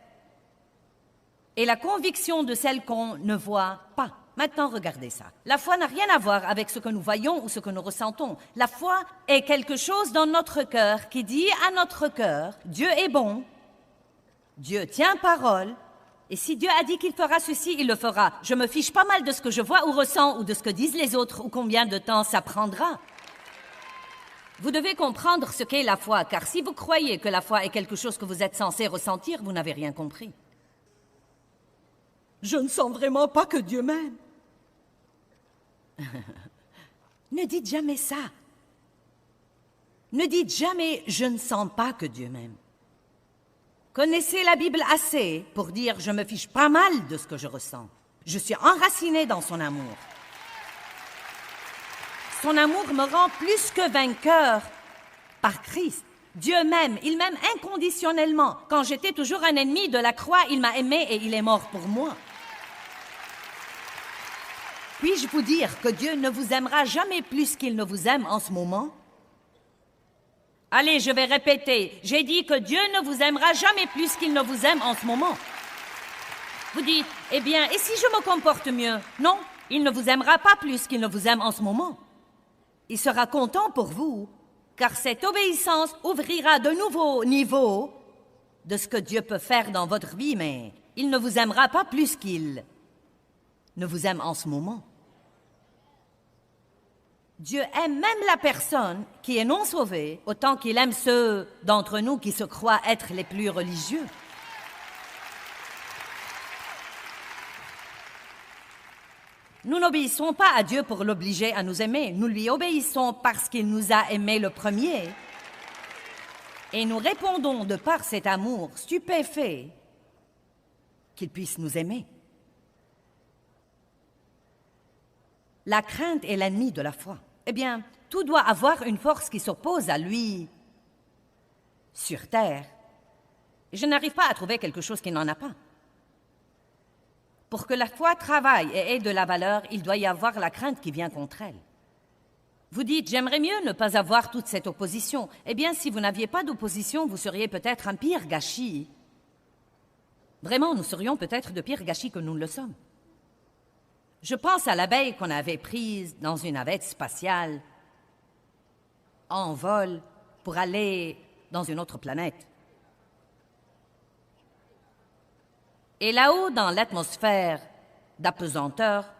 et la conviction de celles qu'on ne voit pas. Maintenant, regardez ça. La foi n'a rien à voir avec ce que nous voyons ou ce que nous ressentons. La foi est quelque chose dans notre cœur qui dit à notre cœur, Dieu est bon, Dieu tient parole, et si Dieu a dit qu'il fera ceci, il le fera. Je me fiche pas mal de ce que je vois ou ressens ou de ce que disent les autres ou combien de temps ça prendra. Vous devez comprendre ce qu'est la foi, car si vous croyez que la foi est quelque chose que vous êtes censé ressentir, vous n'avez rien compris. Je ne sens vraiment pas que Dieu m'aime. Ne dites jamais ça. Ne dites jamais « je ne sens pas que Dieu m'aime ». Connaissez la Bible assez pour dire « je me fiche pas mal de ce que je ressens. Je suis enraciné dans son amour. Son amour me rend plus que vainqueur par Christ. Dieu m'aime, il m'aime inconditionnellement. Quand j'étais toujours un ennemi de la croix, il m'a aimé et il est mort pour moi. » Puis-je vous dire que Dieu ne vous aimera jamais plus qu'il ne vous aime en ce moment? Allez, je vais répéter. J'ai dit que Dieu ne vous aimera jamais plus qu'il ne vous aime en ce moment. Vous dites, eh bien, et si je me comporte mieux? Non, il ne vous aimera pas plus qu'il ne vous aime en ce moment. Il sera content pour vous, car cette obéissance ouvrira de nouveaux niveaux de ce que Dieu peut faire dans votre vie, mais il ne vous aimera pas plus qu'il ne vous aime en ce moment. Dieu aime même la personne qui est non sauvée, autant qu'il aime ceux d'entre nous qui se croient être les plus religieux. Nous n'obéissons pas à Dieu pour l'obliger à nous aimer. Nous lui obéissons parce qu'il nous a aimés le premier. Et nous répondons de par cet amour stupéfait qu'il puisse nous aimer. La crainte est l'ennemi de la foi. Eh bien, tout doit avoir une force qui s'oppose à lui sur terre Et je n'arrive pas à trouver quelque chose qui n'en a pas. Pour que la foi travaille et ait de la valeur, il doit y avoir la crainte qui vient contre elle. Vous dites, j'aimerais mieux ne pas avoir toute cette opposition. Eh bien, si vous n'aviez pas d'opposition, vous seriez peut-être un pire gâchis. Vraiment, nous serions peut-être de pires gâchis que nous ne le sommes. Je pense à l'abeille qu'on avait prise dans une navette spatiale en vol pour aller dans une autre planète. Et là-haut, dans l'atmosphère d'apesanteur,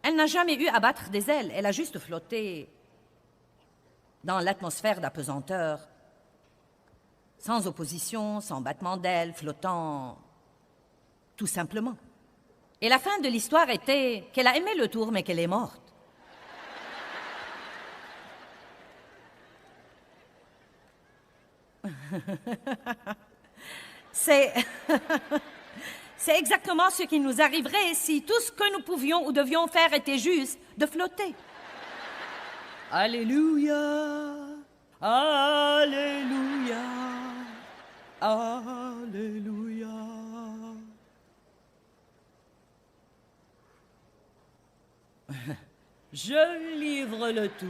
elle n'a jamais eu à battre des ailes, elle a juste flotté dans l'atmosphère d'apesanteur, sans opposition, sans battement d'ailes, flottant tout simplement. Et la fin de l'histoire était qu'elle a aimé le tour, mais qu'elle est morte. C'est exactement ce qui nous arriverait si tout ce que nous pouvions ou devions faire était juste de flotter. Alléluia, Alléluia, Alléluia. Je livre le tout.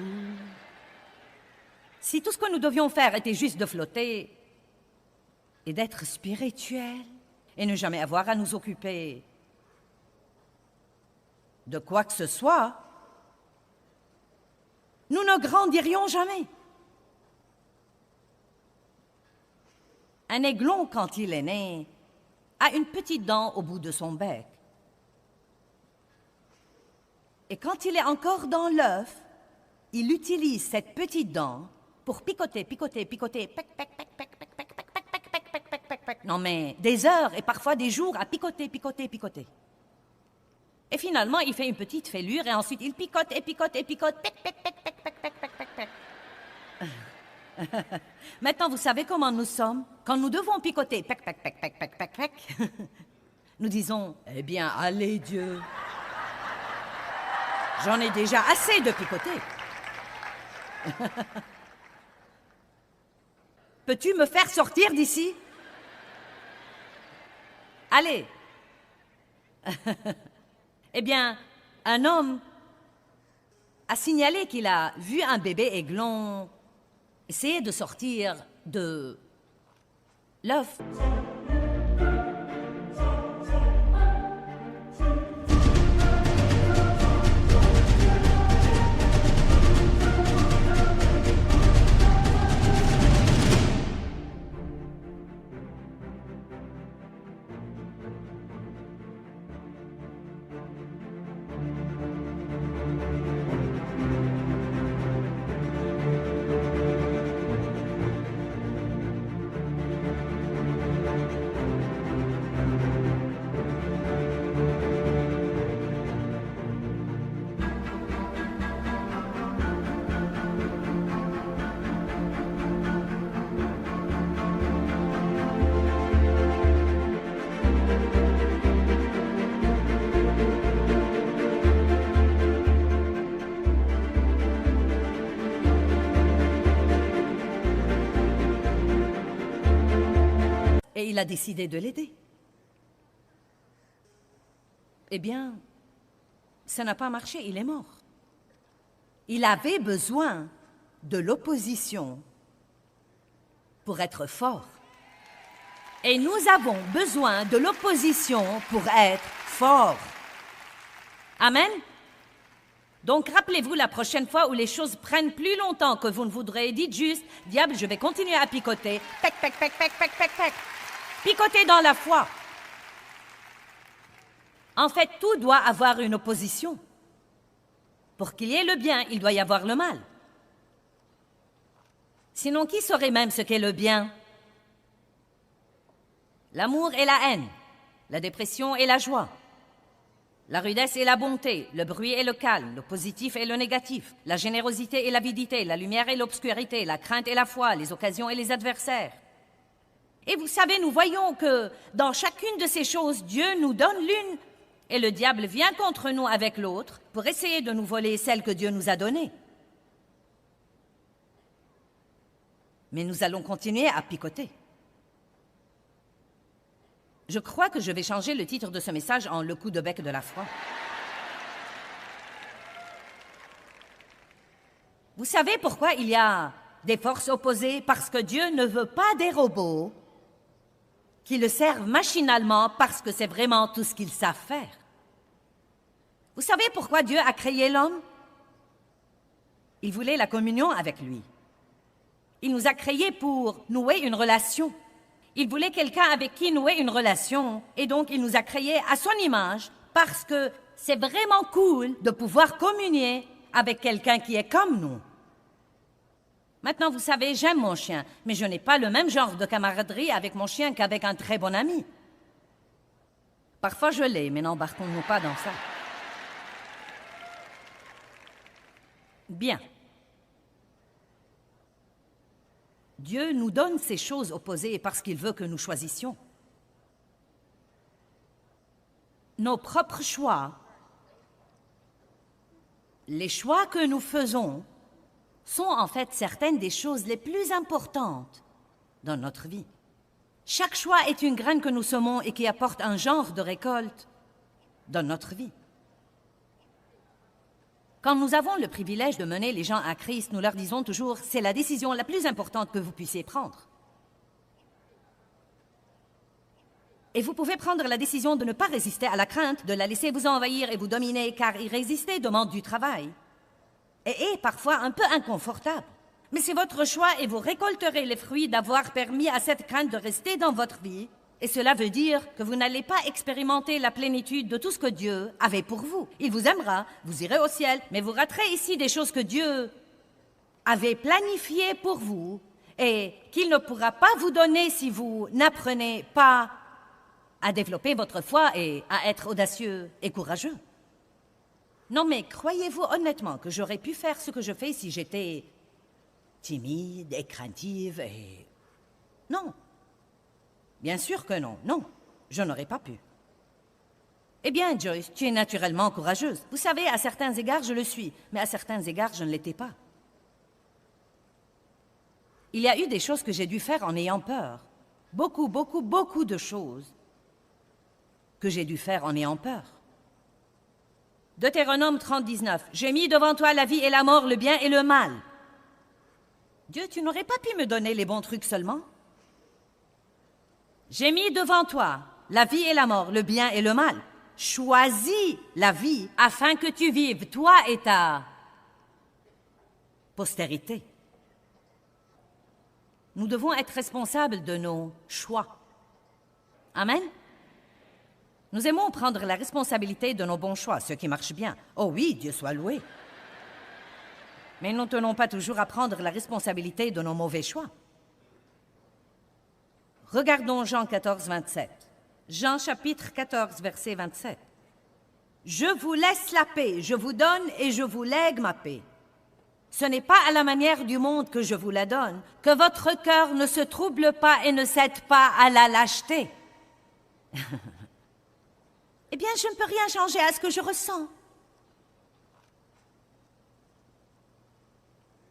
Si tout ce que nous devions faire était juste de flotter et d'être spirituels et ne jamais avoir à nous occuper de quoi que ce soit, nous ne grandirions jamais. Un aiglon, quand il est né, a une petite dent au bout de son bec. Et quand il est encore dans l'œuf, il utilise cette petite dent pour picoter, picoter, picoter, pec, pec, pec, pec, pec, pec, pec, pec, pec, pec, pec, pec, pec, pec. Non mais des heures et parfois des jours à picoter, picoter, picoter. Et finalement, il fait une petite fêlure et ensuite il picote et picote et picote, pec, pec, pec, pec, pec, pec, pec, pec, pec. Maintenant, vous savez comment nous sommes? Quand nous devons picoter, pec, pec, pec, pec, pec, pec, pec, nous disons, eh bien, allez Dieu. J'en ai déjà assez de picoter. Peux-tu me faire sortir d'ici? Allez. Eh bien, un homme a signalé qu'il a vu un bébé aiglon essayer de sortir de l'œuf. Et il a décidé de l'aider. Eh bien, ça n'a pas marché, il est mort. Il avait besoin de l'opposition pour être fort. Et nous avons besoin de l'opposition pour être forts. Amen? Donc rappelez-vous la prochaine fois où les choses prennent plus longtemps que vous ne voudrez, dites juste, diable, je vais continuer à picoter. Pec, pec, pec, pec, pec, pec, pec. Picoter dans la foi. En fait, tout doit avoir une opposition. Pour qu'il y ait le bien, il doit y avoir le mal. Sinon, qui saurait même ce qu'est le bien? L'amour et la haine, la dépression et la joie, la rudesse et la bonté, le bruit et le calme, le positif et le négatif, la générosité et l'avidité, la lumière et l'obscurité, la crainte et la foi, les occasions et les adversaires. Et vous savez, nous voyons que dans chacune de ces choses, Dieu nous donne l'une et le diable vient contre nous avec l'autre pour essayer de nous voler celle que Dieu nous a donnée. Mais nous allons continuer à picoter. Je crois que je vais changer le titre de ce message en Le coup de bec de la foi. Vous savez pourquoi il y a des forces opposées? Parce que Dieu ne veut pas des robots qui le servent machinalement parce que c'est vraiment tout ce qu'ils savent faire. Vous savez pourquoi Dieu a créé l'homme? Il voulait la communion avec lui. Il nous a créés pour nouer une relation. Il voulait quelqu'un avec qui nouer une relation, et donc il nous a créés à son image parce que c'est vraiment cool de pouvoir communier avec quelqu'un qui est comme nous. Maintenant, vous savez, j'aime mon chien, mais je n'ai pas le même genre de camaraderie avec mon chien qu'avec un très bon ami. Parfois je l'ai, mais n'embarquons-nous pas dans ça. Bien. Dieu nous donne ces choses opposées parce qu'il veut que nous choisissions. Nos propres choix, les choix que nous faisons, sont en fait certaines des choses les plus importantes dans notre vie. Chaque choix est une graine que nous semons et qui apporte un genre de récolte dans notre vie. Quand nous avons le privilège de mener les gens à Christ, nous leur disons toujours, c'est la décision la plus importante que vous puissiez prendre. Et vous pouvez prendre la décision de ne pas résister à la crainte, de la laisser vous envahir et vous dominer, car y résister demande du travail et est parfois un peu inconfortable. Mais c'est votre choix et vous récolterez les fruits d'avoir permis à cette crainte de rester dans votre vie. Et cela veut dire que vous n'allez pas expérimenter la plénitude de tout ce que Dieu avait pour vous. Il vous aimera, vous irez au ciel, mais vous raterez ici des choses que Dieu avait planifiées pour vous et qu'il ne pourra pas vous donner si vous n'apprenez pas à développer votre foi et à être audacieux et courageux. Non, mais croyez-vous honnêtement que j'aurais pu faire ce que je fais si j'étais timide et craintive et... Non. Bien sûr que non. Non, je n'aurais pas pu. Eh bien, Joyce, tu es naturellement courageuse. Vous savez, à certains égards, je le suis, mais à certains égards, je ne l'étais pas. Il y a eu des choses que j'ai dû faire en ayant peur. Beaucoup, beaucoup, beaucoup de choses que j'ai dû faire en ayant peur. Deutéronome 30, 19. « J'ai mis devant toi la vie et la mort, le bien et le mal. » Dieu, tu n'aurais pas pu me donner les bons trucs seulement? J'ai mis devant toi la vie et la mort, le bien et le mal. Choisis la vie afin que tu vives, toi et ta postérité. Nous devons être responsables de nos choix. Amen? Nous aimons prendre la responsabilité de nos bons choix, ce qui marche bien. Oh oui, Dieu soit loué. Mais nous ne tenons pas toujours à prendre la responsabilité de nos mauvais choix. Regardons Jean 14, 27. Jean chapitre 14, verset 27. « Je vous laisse la paix, je vous donne et je vous lègue ma paix. Ce n'est pas à la manière du monde que je vous la donne, que votre cœur ne se trouble pas et ne cède pas à la lâcheté. » Eh bien, je ne peux rien changer à ce que je ressens.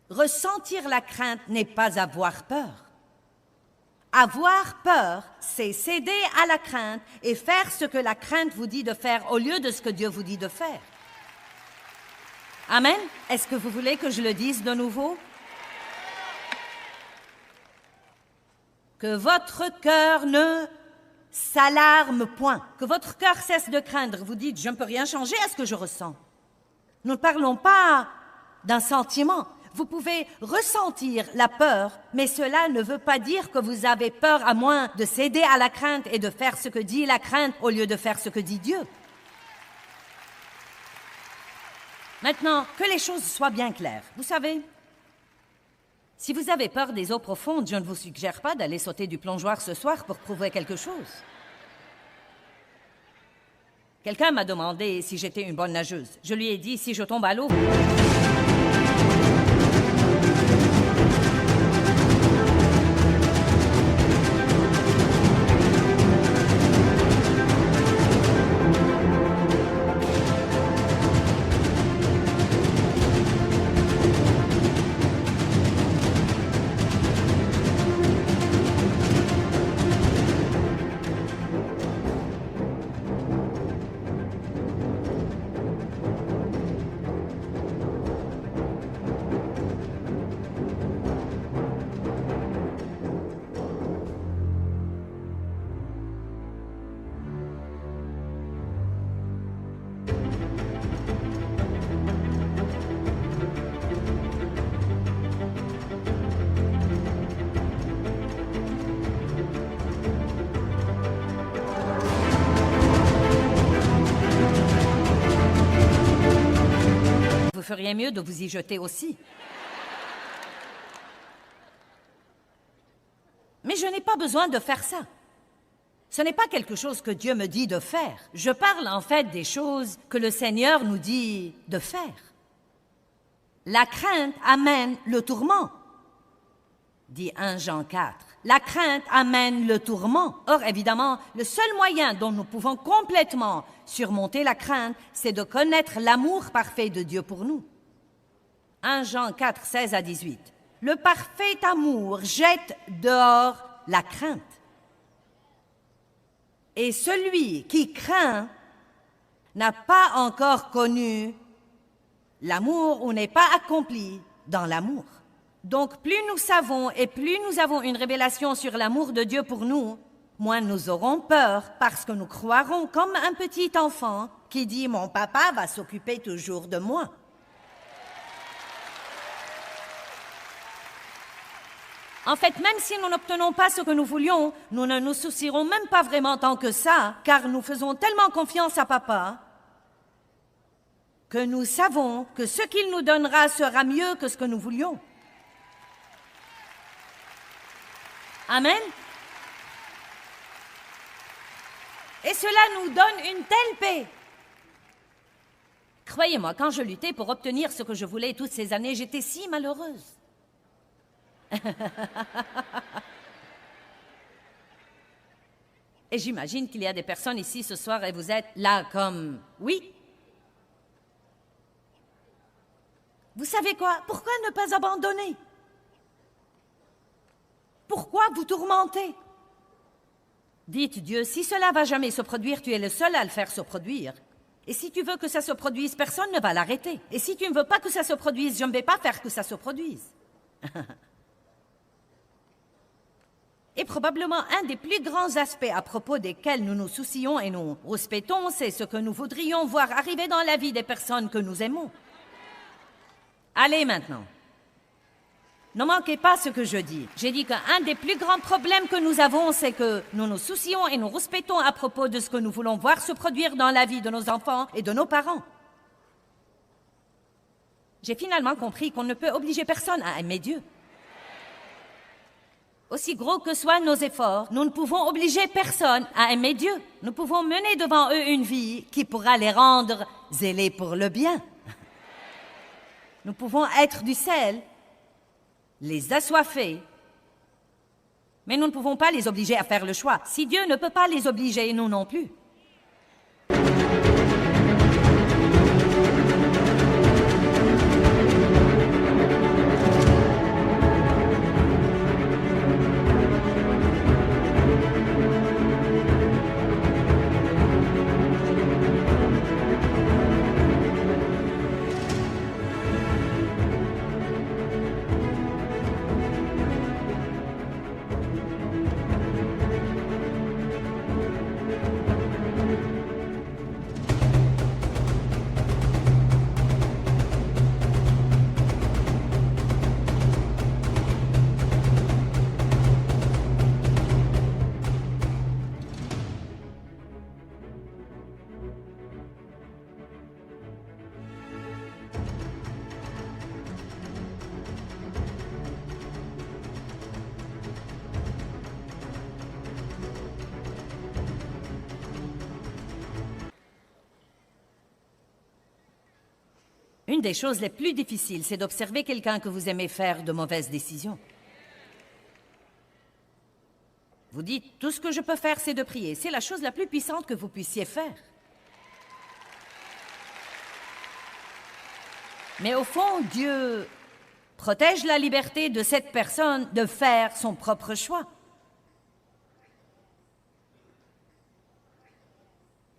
Ressentir la crainte n'est pas avoir peur. Avoir peur, c'est céder à la crainte et faire ce que la crainte vous dit de faire au lieu de ce que Dieu vous dit de faire. Amen? Est-ce que vous voulez que je le dise de nouveau? Que votre cœur ne s'alarme point, que votre cœur cesse de craindre. Vous dites, je ne peux rien changer à ce que je ressens. Nous ne parlons pas d'un sentiment. Vous pouvez ressentir la peur, mais cela ne veut pas dire que vous avez peur à moins de céder à la crainte et de faire ce que dit la crainte au lieu de faire ce que dit Dieu. Maintenant, que les choses soient bien claires. Vous savez, si vous avez peur des eaux profondes, je ne vous suggère pas d'aller sauter du plongeoir ce soir pour prouver quelque chose. Quelqu'un m'a demandé si j'étais une bonne nageuse. Je lui ai dit, si je tombe à l'eau... feriez mieux de vous y jeter aussi. Mais je n'ai pas besoin de faire ça. Ce n'est pas quelque chose que Dieu me dit de faire. Je parle en fait des choses que le Seigneur nous dit de faire. La crainte amène le tourment, dit 1 Jean 4. La crainte amène le tourment. Or, évidemment, le seul moyen dont nous pouvons complètement surmonter la crainte, c'est de connaître l'amour parfait de Dieu pour nous. 1 Jean 4, 16 à 18. Le parfait amour jette dehors la crainte. Et celui qui craint n'a pas encore connu l'amour ou n'est pas accompli dans l'amour. Donc, plus nous savons et plus nous avons une révélation sur l'amour de Dieu pour nous, moins nous aurons peur parce que nous croirons comme un petit enfant qui dit « Mon papa va s'occuper toujours de moi ». En fait, même si nous n'obtenons pas ce que nous voulions, nous ne nous soucierons même pas vraiment tant que ça, car nous faisons tellement confiance à papa que nous savons que ce qu'il nous donnera sera mieux que ce que nous voulions. Amen. Et cela nous donne une telle paix. Croyez-moi, quand je luttais pour obtenir ce que je voulais toutes ces années, j'étais si malheureuse. Et j'imagine qu'il y a des personnes ici ce soir et vous êtes là comme « Oui ». Vous savez quoi? Pourquoi ne pas abandonner? Pourquoi vous tourmenter? Dites Dieu, si cela va jamais se produire, tu es le seul à le faire se produire. Et si tu veux que ça se produise, personne ne va l'arrêter. Et si tu ne veux pas que ça se produise, je ne vais pas faire que ça se produise. Et probablement un des plus grands aspects à propos desquels nous nous soucions et nous respectons, c'est ce que nous voudrions voir arriver dans la vie des personnes que nous aimons. Allez maintenant. Ne manquez pas ce que je dis. J'ai dit qu'un des plus grands problèmes que nous avons, c'est que nous nous soucions et nous respectons à propos de ce que nous voulons voir se produire dans la vie de nos enfants et de nos parents. J'ai finalement compris qu'on ne peut obliger personne à aimer Dieu. Aussi gros que soient nos efforts, nous ne pouvons obliger personne à aimer Dieu. Nous pouvons mener devant eux une vie qui pourra les rendre zélés pour le bien. Nous pouvons être du sel, les assoiffer, mais nous ne pouvons pas les obliger à faire le choix. Si Dieu ne peut pas les obliger, nous non plus. Une des choses les plus difficiles, c'est d'observer quelqu'un que vous aimez faire de mauvaises décisions. Vous dites, tout ce que je peux faire, c'est de prier. C'est la chose la plus puissante que vous puissiez faire. Mais au fond, Dieu protège la liberté de cette personne de faire son propre choix.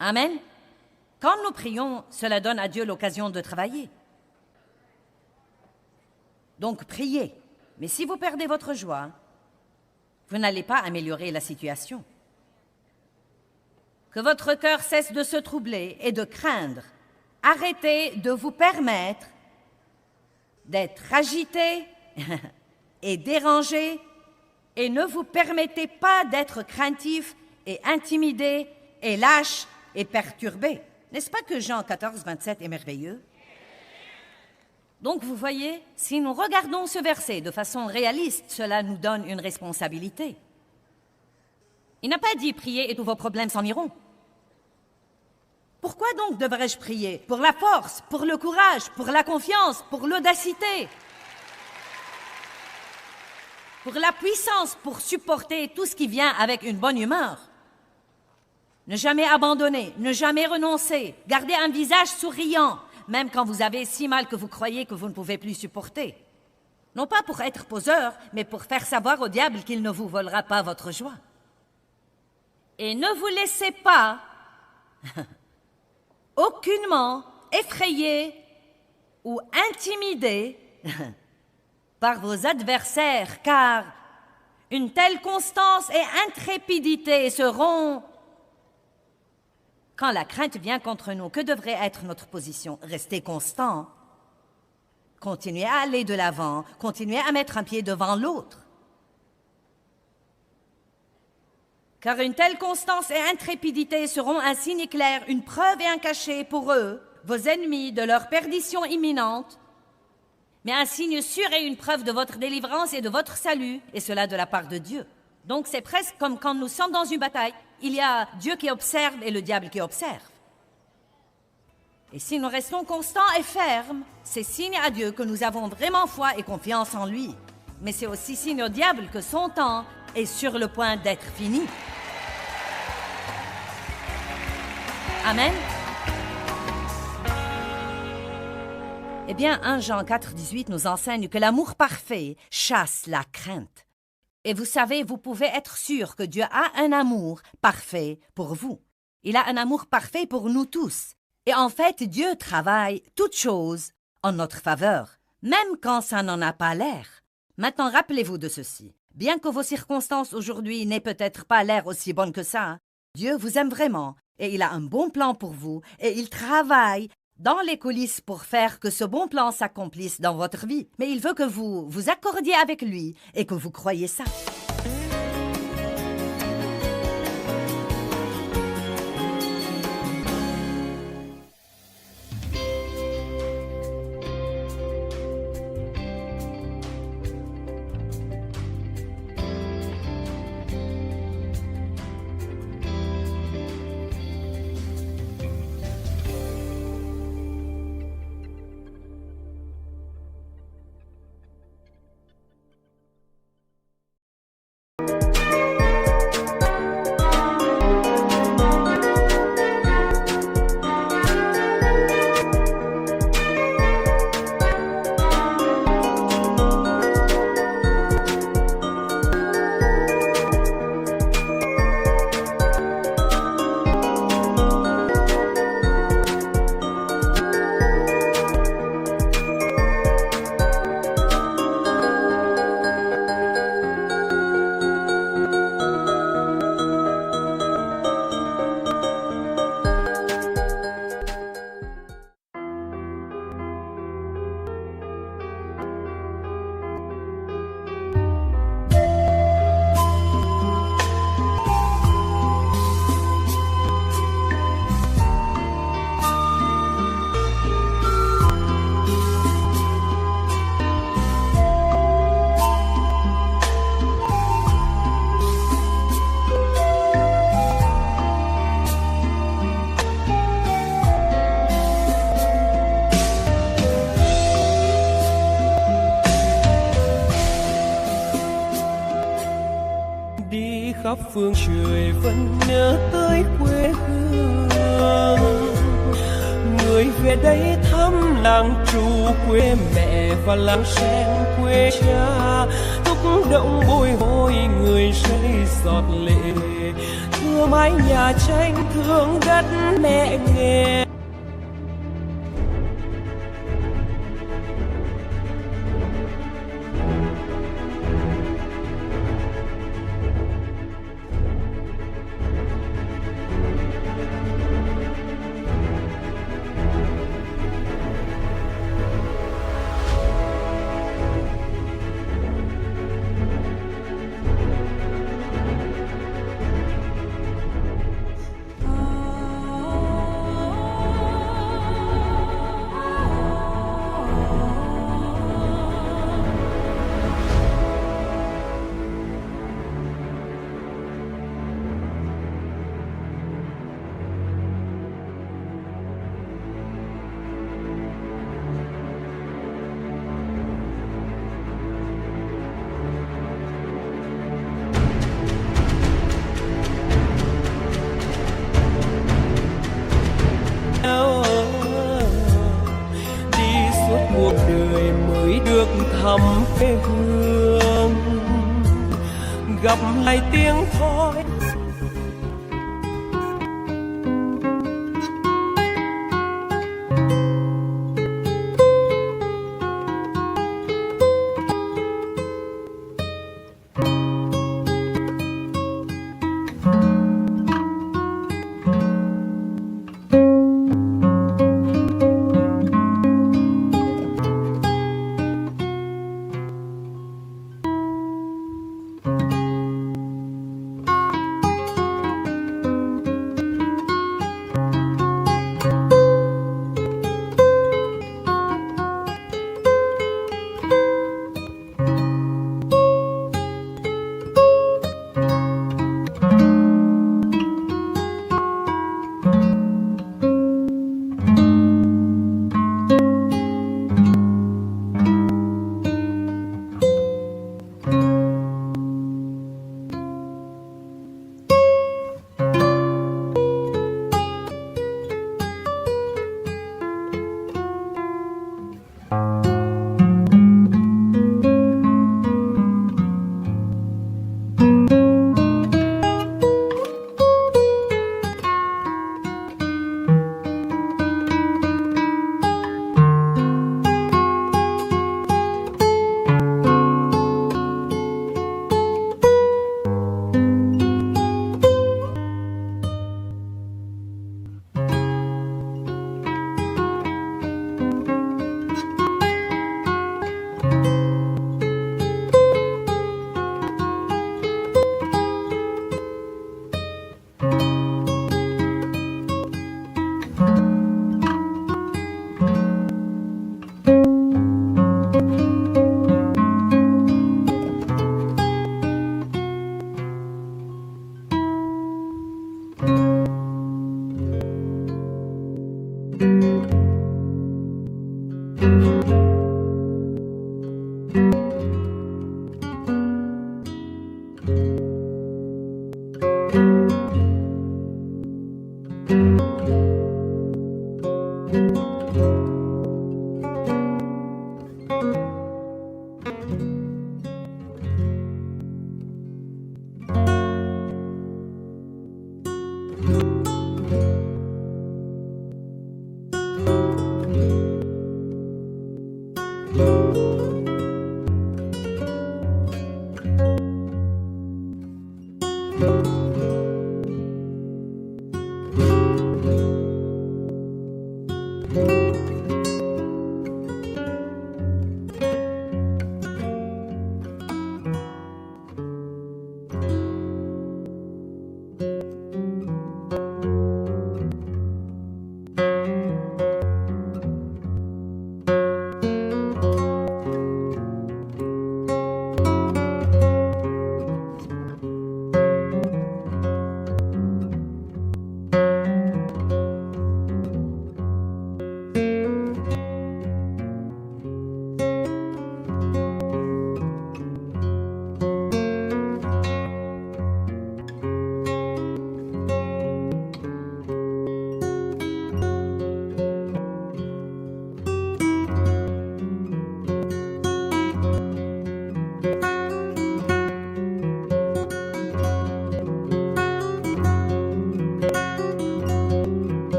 Amen. Quand nous prions, cela donne à Dieu l'occasion de travailler. Donc, priez. Mais si vous perdez votre joie, vous n'allez pas améliorer la situation. Que votre cœur cesse de se troubler et de craindre. Arrêtez de vous permettre d'être agité et dérangé et ne vous permettez pas d'être craintif et intimidé et lâche et perturbé. N'est-ce pas que Jean 14, 27 est merveilleux? Donc vous voyez, si nous regardons ce verset de façon réaliste, cela nous donne une responsabilité. Il n'a pas dit priez et tous vos problèmes s'en iront. Pourquoi donc devrais-je prier? Pour la force, pour le courage, pour la confiance, pour l'audacité, pour la puissance, pour supporter tout ce qui vient avec une bonne humeur. Ne jamais abandonner, ne jamais renoncer, garder un visage souriant, même quand vous avez si mal que vous croyez que vous ne pouvez plus supporter. Non pas pour être poseur, mais pour faire savoir au diable qu'il ne vous volera pas votre joie. Et ne vous laissez pas aucunement effrayé ou intimidé par vos adversaires, car une telle constance et intrépidité seront... Quand la crainte vient contre nous, que devrait être notre position? Rester constant, continuer à aller de l'avant, continuer à mettre un pied devant l'autre. Car une telle constance et intrépidité seront un signe clair, une preuve et un cachet pour eux, vos ennemis, de leur perdition imminente, mais un signe sûr et une preuve de votre délivrance et de votre salut, et cela de la part de Dieu. Donc c'est presque comme quand nous sommes dans une bataille, il y a Dieu qui observe et le diable qui observe. Et si nous restons constants et fermes, c'est signe à Dieu que nous avons vraiment foi et confiance en lui. Mais c'est aussi signe au diable que son temps est sur le point d'être fini. Amen. Eh bien, 1 Jean 4, 18 nous enseigne que l'amour parfait chasse la crainte. Et vous savez, vous pouvez être sûr que Dieu a un amour parfait pour vous. Il a un amour parfait pour nous tous. Et en fait, Dieu travaille toutes choses en notre faveur, même quand ça n'en a pas l'air. Maintenant, rappelez-vous de ceci. Bien que vos circonstances aujourd'hui n'aient peut-être pas l'air aussi bonnes que ça, Dieu vous aime vraiment et il a un bon plan pour vous et il travaille dans les coulisses pour faire que ce bon plan s'accomplisse dans votre vie. Mais il veut que vous vous accordiez avec lui et que vous croyiez ça. khắp phương trời vẫn nhớ tới quê hương. Người về đây thăm làng trù quê mẹ và làng sen quê cha, thúc động bồi hồi người rơi giọt lệ, thưa mái nhà tranh thương đất mẹ nghèo. thăm quê hương, gặp lại tiếng thoi